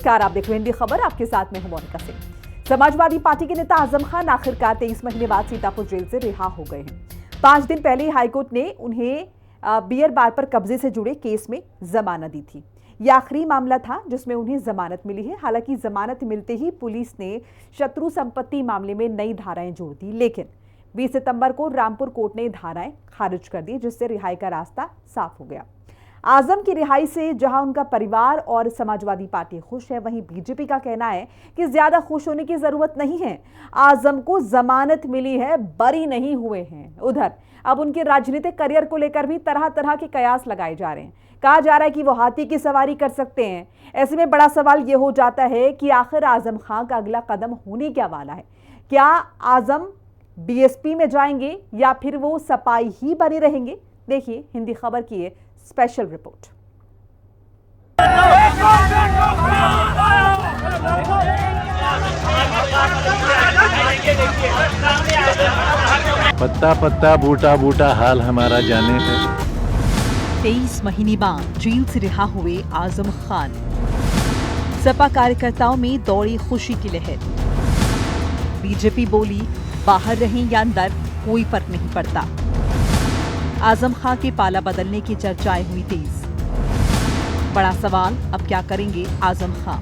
नमस्कार, आप देख रहे हैं हिंदी खबर। आपके साथ में हूं मोनिका सिंह। समाजवादी पार्टी के नेता आजम खान आखिरकार 23 महीने बाद सीतापुर जेल से रिहा हो गए हैं। 5 दिन पहले हाईकोर्ट ने उन्हें बियर बार पर कब्जे से जुड़े केस में जमानत दी थी। यह आखिरी मामला था जिसमें उन्हें जमानत मिली है। हालांकि जमानत मिलते ही पुलिस ने शत्रु संपत्ति मामले में नई धाराएं जोड़ दी, लेकिन 20 सितंबर को रामपुर कोर्ट ने धाराएं खारिज कर दी, जिससे रिहाई का रास्ता साफ हो गया। आजम की रिहाई से जहां उनका परिवार और समाजवादी पार्टी खुश है, वहीं बीजेपी का कहना है कि ज्यादा खुश होने की जरूरत नहीं है। आजम को जमानत मिली है, बरी नहीं हुए हैं। उधर अब उनके राजनीतिक करियर को लेकर भी तरह तरह के कयास लगाए जा रहे हैं। कहा जा रहा है कि वो हाथी की सवारी कर सकते हैं। ऐसे में बड़ा सवाल यह हो जाता है कि आखिर आजम खान का अगला कदम होने क्या वाला है। क्या आजम बीएसपी में जाएंगे या फिर वो सपाई ही बने रहेंगे? देखिए हिंदी खबर की ये स्पेशल रिपोर्ट। पत्ता पत्ता बूटा बूटा हाल हमारा जाने है। 23 महीने बाद जेल से रिहा हुए आजम खान। सपा कार्यकर्ताओं में दौड़ी खुशी की लहर। बीजेपी बोली बाहर रहें या अंदर कोई फर्क नहीं पड़ता। आजम खान के पाला बदलने की चर्चाएं हुई तेज। बड़ा सवाल, अब क्या करेंगे आजम खान?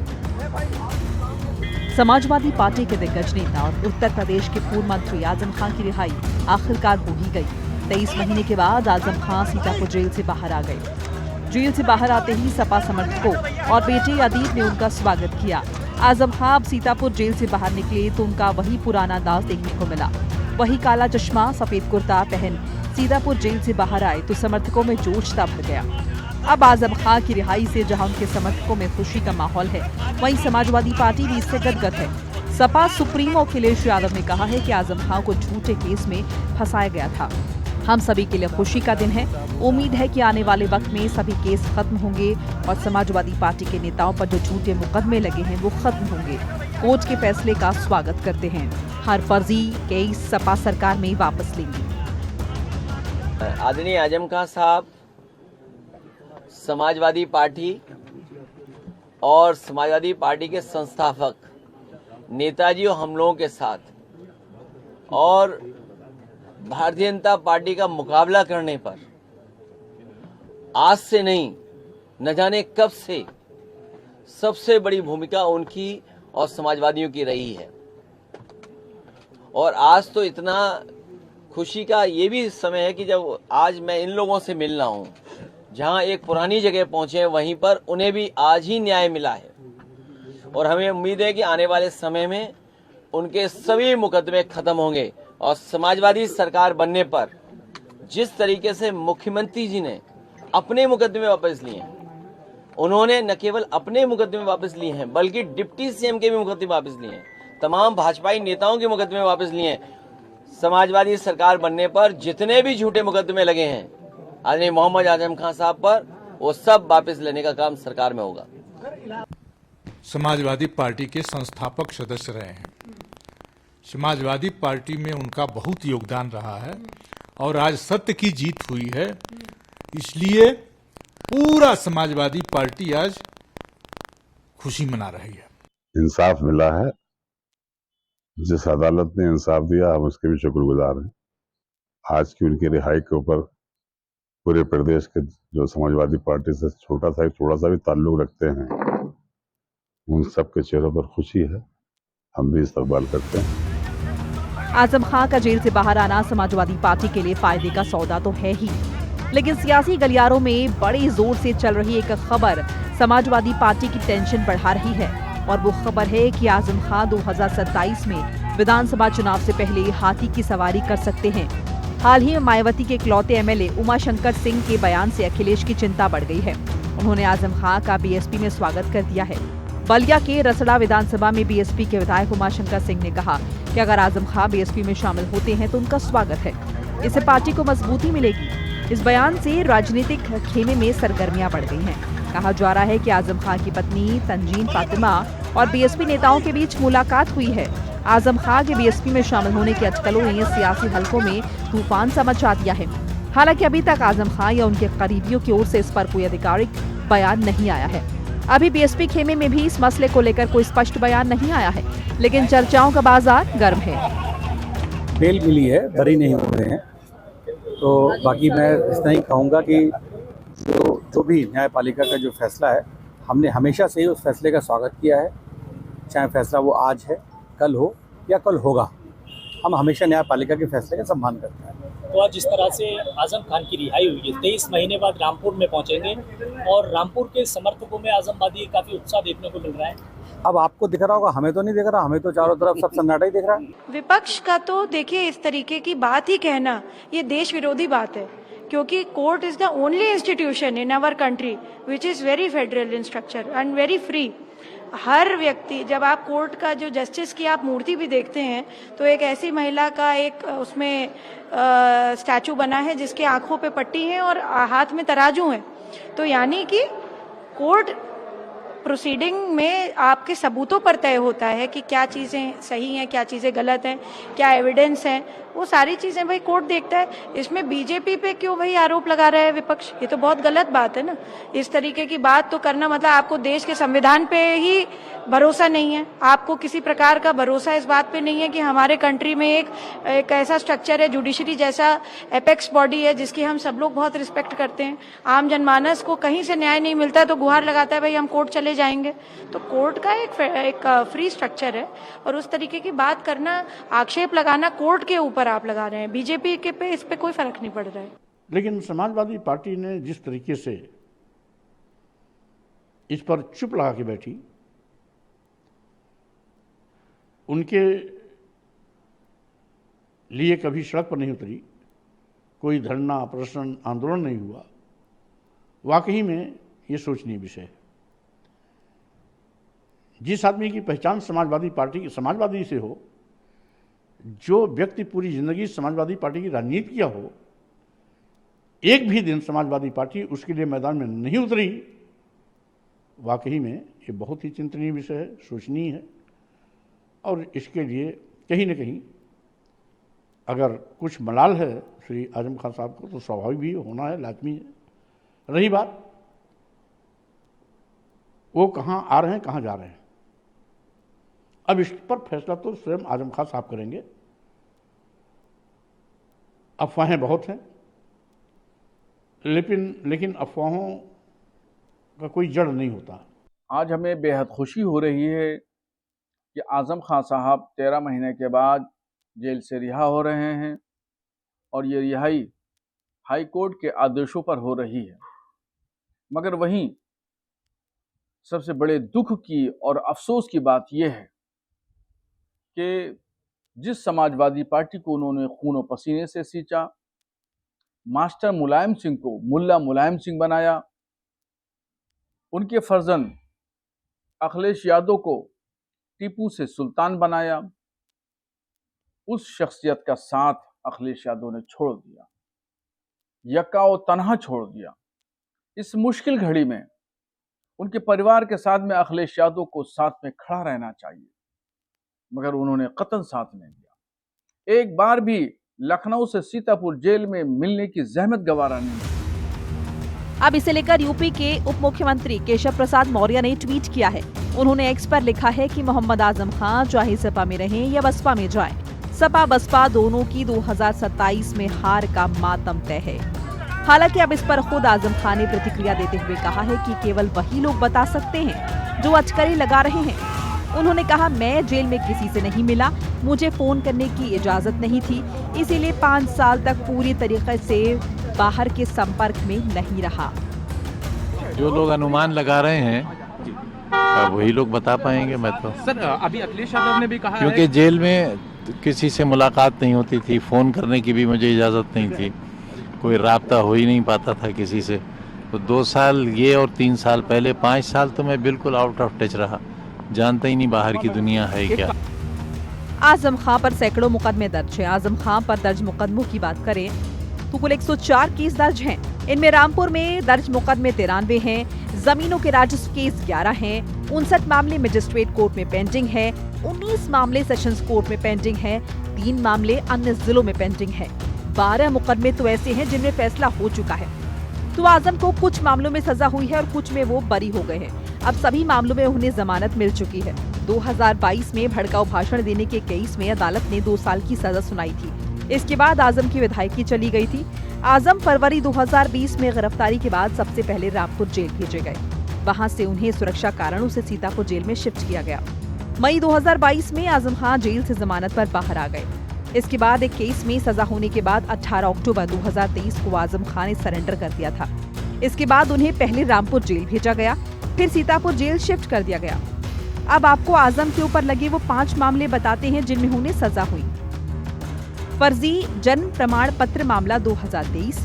समाजवादी पार्टी के दिग्गज नेता और उत्तर प्रदेश के पूर्व मंत्री आजम खान की रिहाई आखिरकार हो ही गई। 23 महीने के बाद आजम खान सीतापुर जेल से बाहर आ गए। जेल से बाहर आते ही सपा समर्थकों और बेटे अदीब ने उनका स्वागत किया। आजम खान अब सीतापुर जेल से बाहर निकले तो उनका वही पुराना अंदाज देखने को मिला। वही काला चश्मा, सफेद कुर्ता पहन सीतापुर जेल से बाहर आए तो समर्थकों में जोश सा भर गया। अब आजम खान की रिहाई से जहां उनके समर्थकों में खुशी का माहौल है, वहीं समाजवादी पार्टी भी इससे गदगद है। सपा सुप्रीमो अखिलेश यादव ने कहा है कि आजम खान को झूठे केस में फंसाया गया था। हम सभी के लिए खुशी का दिन है। उम्मीद है कि आने वाले वक्त में सभी केस खत्म होंगे और समाजवादी पार्टी के नेताओं पर जो झूठे मुकदमे लगे हैं वो खत्म होंगे। कोर्ट के फैसले का स्वागत करते हैं। हर फर्जी केस सपा सरकार में वापस लेंगे। आदरणीय आजम खान साहब समाजवादी पार्टी और समाजवादी पार्टी के संस्थापक नेताजी और हम लोगों के साथ और भारतीय जनता पार्टी का मुकाबला करने पर आज से नहीं न जाने कब से सबसे बड़ी भूमिका उनकी और समाजवादियों की रही है। और आज तो इतना खुशी का ये भी समय है कि जब आज मैं इन लोगों से मिल रहा हूं, जहां एक पुरानी जगह पहुंचे हैं, वहीं पर उन्हें भी आज ही न्याय मिला है। और हमें उम्मीद है कि आने वाले समय में उनके सभी मुकदमे खत्म होंगे और समाजवादी सरकार बनने पर जिस तरीके से मुख्यमंत्री जी ने अपने मुकदमे वापस लिए हैं, उन्होंने न केवल अपने मुकदमे वापस लिए हैं बल्कि डिप्टी सीएम के भी मुकदमे वापस लिए हैं, तमाम भाजपाई नेताओं के मुकदमे वापस लिए हैं। समाजवादी सरकार बनने पर जितने भी झूठे मुकदमे लगे हैं आदरणीय मोहम्मद आजम खान साहब पर, वो सब वापस लेने का काम सरकार में होगा। समाजवादी पार्टी के संस्थापक सदस्य रहे हैं। समाजवादी पार्टी में उनका बहुत योगदान रहा है और आज सत्य की जीत हुई है। इसलिए पूरा समाजवादी पार्टी आज खुशी मना रही है। इंसाफ मिला है। जिस अदालत ने इंसाफ दिया, हम उसके भी शुक्रगुजार हैं। आज की उनकी रिहाई के ऊपर पूरे प्रदेश के जो समाजवादी पार्टी से थोड़ा सा भी ताल्लुक रखते हैं, उन सब के चेहरों पर खुशी है। हम भी इस्तकबाल करते हैं। आजम खान का जेल से बाहर आना समाजवादी पार्टी के लिए फायदे का सौदा तो है ही, लेकिन सियासी गलियारों में बड़े जोर से चल रही एक खबर समाजवादी पार्टी की टेंशन बढ़ा रही है। और वो खबर है कि आजम खान 2027 में विधानसभा चुनाव से पहले हाथी की सवारी कर सकते हैं। हाल ही में मायावती के इकलौते एमएलए उमाशंकर सिंह के बयान से अखिलेश की चिंता बढ़ गई है। उन्होंने आजम खान का बीएसपी में स्वागत कर दिया है। बलिया के रसड़ा विधानसभा में बीएसपी के विधायक उमाशंकर सिंह ने कहा कि अगर आजम खान बीएसपी में शामिल होते हैं तो उनका स्वागत है। इससे पार्टी को मजबूती मिलेगी। इस बयान से राजनीतिक खेमे में सरगर्मियां बढ़ गई हैं। कहा जा रहा है कि आजम खान की पत्नी तंजीन फातिमा और बीएसपी नेताओं के बीच मुलाकात हुई है। आजम खान के बीएसपी में शामिल होने की अटकलों ने सियासी हलकों में तूफान सा मचा दिया है। हालांकि अभी तक आजम खान या उनके करीबियों की ओर से इस पर कोई आधिकारिक बयान नहीं आया है। अभी बीएसपी खेमे में भी इस मसले को लेकर कोई स्पष्ट बयान नहीं आया है, लेकिन चर्चाओं का बाजार गर्म है। बेल मिली है, बरी नहीं हो रहे हैं। तो बाकी मैं इतना ही कहूँगा कि जो भी न्यायपालिका का जो फैसला है, हमने हमेशा से ही उस फैसले का स्वागत किया है, चाहे फैसला वो आज है, कल हो या कल होगा। हम हमेशा न्यायपालिका के फैसले का सम्मान करते हैं। तो आज जिस तरह से आजम खान की रिहाई हुई है, 23 महीने बाद रामपुर में पहुंचेंगे और रामपुर के समर्थकों में आजमवादी काफ़ी उत्साह देखने को मिल रहा है। अब आपको दिख रहा होगा, हमें तो नहीं दिख रहा, हमें तो चारों तरफ सब सन्नाटा ही दिख रहा है। विपक्ष का तो देखिए इस तरीके की बात ही कहना ये देश विरोधी बात है, क्योंकि court is the only institution in our country which is very federal in structure and very free. हर व्यक्ति, जब आप कोर्ट का जो जस्टिस की आप मूर्ति भी देखते हैं तो एक ऐसी महिला का एक उसमें स्टैचू बना है जिसके आंखों पे पट्टी है और हाथ में तराजू है। तो यानी कि कोर्ट प्रोसीडिंग में आपके सबूतों पर तय होता है कि क्या चीज़ें सही हैं, क्या चीज़ें गलत हैं, क्या एविडेंस है, वो सारी चीज़ें भाई कोर्ट देखता है। इसमें बीजेपी पे क्यों भाई आरोप लगा रहा है विपक्ष? ये तो बहुत गलत बात है ना। इस तरीके की बात तो करना मतलब आपको देश के संविधान पे ही भरोसा नहीं है, आपको किसी प्रकार का भरोसा इस बात पे नहीं है कि हमारे कंट्री में एक ऐसा स्ट्रक्चर है, जुडिशरी जैसा एपेक्स बॉडी है जिसकी हम सब लोग बहुत रिस्पेक्ट करते हैं। आम जनमानस को कहीं से न्याय नहीं मिलता तो गुहार लगाता है भाई हम कोर्ट चले जाएंगे। तो कोर्ट का एक फ्री स्ट्रक्चर है और उस तरीके की बात करना, आक्षेप लगाना कोर्ट के ऊपर आप लगा रहे हैं, बीजेपी के पे इस पे कोई फर्क नहीं पड़ रहा है। लेकिन समाजवादी पार्टी ने जिस तरीके से इस पर चुप लगा के बैठी, उनके लिए कभी सड़क पर नहीं उतरी, कोई धरना, प्रदर्शन, आंदोलन नहीं हुआ, वाकई में ये सोचनीय विषय है। जिस आदमी की पहचान समाजवादी पार्टी की समाजवादी से हो, जो व्यक्ति पूरी जिंदगी समाजवादी पार्टी की राजनीति किया हो, एक भी दिन समाजवादी पार्टी उसके लिए मैदान में नहीं उतरी, वाकई में ये बहुत ही चिंतनीय विषय है, सोचनीय है। और इसके लिए कहीं न कहीं अगर कुछ मलाल है श्री आजम खान साहब को, तो स्वाभाविक भी होना है, लाजमी है। रही बात वो कहाँ आ रहे हैं, कहाँ जा रहे हैं, अब इस पर फैसला तो स्वयं आजम खान साहब करेंगे। अफवाहें बहुत हैं, लेकिन अफवाहों का कोई जड़ नहीं होता। आज हमें बेहद खुशी हो रही है कि आजम खान साहब 13 महीने के बाद जेल से रिहा हो रहे हैं और ये रिहाई हाई कोर्ट के आदेशों पर हो रही है। मगर वहीं सबसे बड़े दुख की और अफसोस की बात यह है कि जिस समाजवादी पार्टी को उन्होंने खून पसीने से सींचा, मास्टर मुलायम सिंह को मुल्ला मुलायम सिंह बनाया, उनके फर्जंद अखिलेश यादव को टीपू से सुल्तान बनाया, उस शख्सियत का साथ अखिलेश यादव ने छोड़ दिया, यक्का और तन्हा छोड़ दिया। इस मुश्किल घड़ी में उनके परिवार के साथ में अखिलेश यादव को साथ में खड़ा रहना चाहिए, मगर उन्होंने कतई साथ नहीं दिया। एक बार भी लखनऊ से सीतापुर जेल में मिलने की जहमत गवारा नहीं। अब इसे लेकर यूपी के उप मुख्यमंत्री केशव प्रसाद मौर्य ने ट्वीट किया है। उन्होंने एक्स पर लिखा है कि मोहम्मद आजम खान चाहे सपा में रहें या बसपा में जाएं, सपा बसपा दोनों की 2027 में हार का मातम तय है। हालांकि अब इस पर खुद आजम खान ने प्रतिक्रिया देते हुए कहा है कि केवल वही लोग बता सकते हैं जो अचकरी लगा रहे हैं। उन्होंने कहा, मैं जेल में किसी से नहीं मिला, मुझे फोन करने की इजाजत नहीं थी, इसीलिए 5 साल तक पूरी तरीके से बाहर के संपर्क में नहीं रहा। जो लोग अनुमान लगा रहे हैं वही लोग बता पाएंगे। मैं तो सर अभी अखिलेश यादव ने भी कहा क्योंकि जेल में किसी से मुलाकात नहीं होती थी, फ़ोन करने की भी मुझे इजाज़त नहीं थी, कोई राब्ता हो ही नहीं पाता था किसी से। तो 2 साल ये और 3 साल पहले 5 साल तो मैं बिल्कुल आउट ऑफ टच रहा, जानता ही नहीं बाहर की दुनिया है क्या। आजम खान पर सैकड़ों मुकदमे दर्ज हैं। आजम खान पर दर्ज मुकदमों की बात करें तो कुल 104 केस दर्ज हैं। इनमें रामपुर में दर्ज मुकदमे 93 हैं, जमीनों के राजस्व केस 11 हैं, 59 मामले मजिस्ट्रेट कोर्ट में पेंडिंग है, 19 मामले सेशंस कोर्ट में पेंडिंग है, 3 मामले अन्य जिलों में पेंडिंग है, 12 मुकदमे तो ऐसे हैं जिनमें फैसला हो चुका है। तो आजम को कुछ मामलों में सजा हुई है और कुछ में वो बरी हो गए हैं। अब सभी मामलों में उन्हें जमानत मिल चुकी है। 2022 में भड़काऊ भाषण देने के केस में अदालत ने 2 साल की सजा सुनाई थी। इसके बाद आजम की विधायकी चली गई थी। आजम फरवरी 2020 में गिरफ्तारी के बाद सबसे पहले रामपुर जेल भेजे गए। वहां से उन्हें सुरक्षा कारणों से सीतापुर जेल में शिफ्ट किया गया। मई 2022 में आजम खान जेल से जमानत पर बाहर आ गए। इसके बाद एक केस में सजा होने के बाद 18 अक्टूबर 2023 को आजम खान ने सरेंडर कर दिया था। इसके बाद उन्हें पहले रामपुर जेल भेजा गया, फिर सीतापुर जेल शिफ्ट कर दिया गया। अब आपको आजम के ऊपर लगे वो 5 मामले बताते हैं जिनमें उन्हें सजा हुई। फर्जी जन्म प्रमाण पत्र मामला 2023,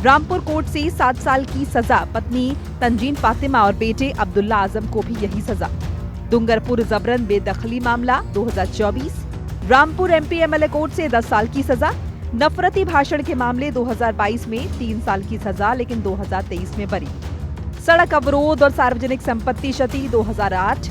रामपुर कोर्ट से 7 साल की सजा पत्नी तंजीन फातिमा और बेटे अब्दुल्ला आजम को भी यही सजा। डूंगरपुर जबरन बेदखली मामला 2024, रामपुर एमपी एमएलए कोर्ट से 10 साल की सजा। नफरती भाषण के मामले 2022 में 3 साल की सजा, लेकिन 2023 में बरी। सड़क अवरोध और सार्वजनिक संपत्ति क्षति 2008,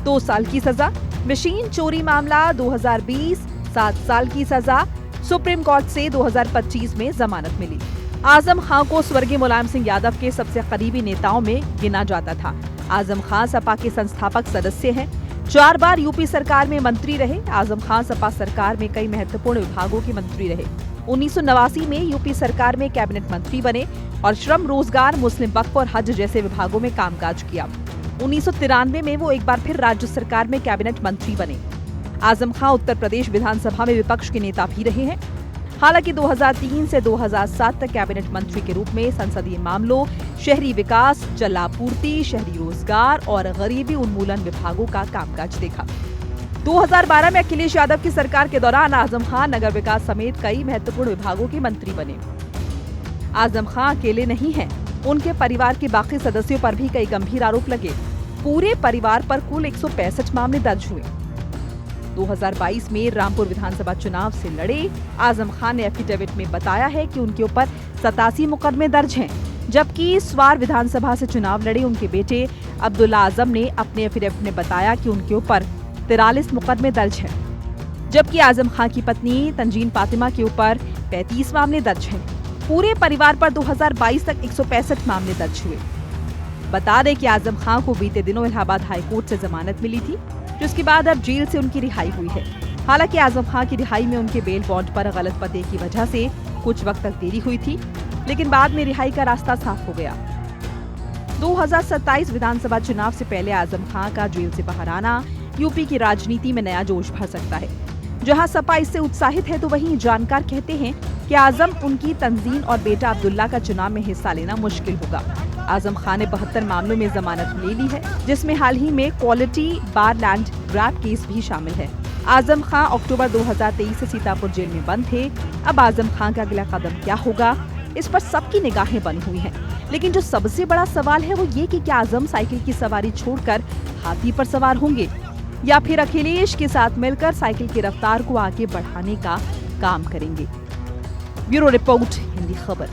2 साल की सजा। मशीन चोरी मामला 2020, 7 साल की सजा। सुप्रीम कोर्ट से 2025 में जमानत मिली। आजम खान को स्वर्गीय मुलायम सिंह यादव के सबसे करीबी नेताओं में गिना जाता था। आजम खान सपा के संस्थापक सदस्य हैं। 4 बार यूपी सरकार में मंत्री रहे। आजम खान सपा सरकार में कई महत्वपूर्ण विभागों के मंत्री रहे। 1989 में यूपी सरकार में कैबिनेट मंत्री बने और श्रम, रोजगार, मुस्लिम वक्फ और हज जैसे विभागों में कामकाज किया। 1993 में वो एक बार फिर राज्य सरकार में कैबिनेट मंत्री बने। आजम खान उत्तर प्रदेश विधानसभा में विपक्ष के नेता भी रहे हैं। हालांकि 2003 से 2007 तक कैबिनेट मंत्री के रूप में संसदीय मामलों, शहरी विकास, जल आपूर्ति, शहरी रोजगार और गरीबी उन्मूलन विभागों का कामकाज देखा। 2012 में अखिलेश यादव की सरकार के दौरान आजम खान नगर विकास समेत कई महत्वपूर्ण विभागों के मंत्री बने। आजम खान अकेले नहीं हैं, उनके परिवार के बाकी सदस्यों पर भी कई गंभीर आरोप लगे। पूरे परिवार पर कुल 165 मामले दर्ज हुए। 2022 में रामपुर विधानसभा चुनाव से लड़े आजम खान ने एफिडेविट में बताया है कि उनके ऊपर 87 मुकदमे दर्ज हैं, जबकि स्वार विधानसभा से चुनाव लड़े उनके बेटे अब्दुल्ला आजम ने अपने एफिडेविट में बताया कि उनके ऊपर 43 मुकदमे दर्ज हैं, जबकि आजम खान की पत्नी तंजीन फातिमा के ऊपर 35 मामले दर्ज हैं। पूरे परिवार पर 2022 तक 165 मामले दर्ज हुए। बता दें कि आजम खान को बीते दिनों इलाहाबाद हाईकोर्ट से जमानत मिली थी, जिसके बाद अब जेल से उनकी रिहाई हुई है। हालांकि आजम खान की रिहाई में उनके बेल बॉन्ड पर गलत पते की वजह से कुछ वक्त तक देरी हुई थी, लेकिन बाद में रिहाई का रास्ता साफ हो गया। 2027 विधानसभा चुनाव से पहले आजम खान का जेल से बाहर आना यूपी की राजनीति में नया जोश भर सकता है। जहां सपा इससे उत्साहित है, तो वहीं जानकार कहते हैं कि आजम, उनकी तंजीन और बेटा अब्दुल्ला का चुनाव में हिस्सा लेना मुश्किल होगा। आजम खान ने 72 मामलों में जमानत ले ली है, जिसमें हाल ही में क्वालिटी बार लैंड ग्रैब केस भी शामिल है। आजम खान अक्टूबर 2023 से सीतापुर जेल में बंद थे। अब आजम खान का अगला कदम क्या होगा, इस पर सबकी निगाहें बनी हुई हैं। लेकिन जो सबसे बड़ा सवाल है वो ये कि क्या आजम साइकिल की सवारी छोड़कर हाथी पर सवार होंगे या फिर अखिलेश के साथ मिलकर साइकिल की रफ्तार को आगे बढ़ाने का काम करेंगे। ब्यूरो रिपोर्ट, हिंदी खबर।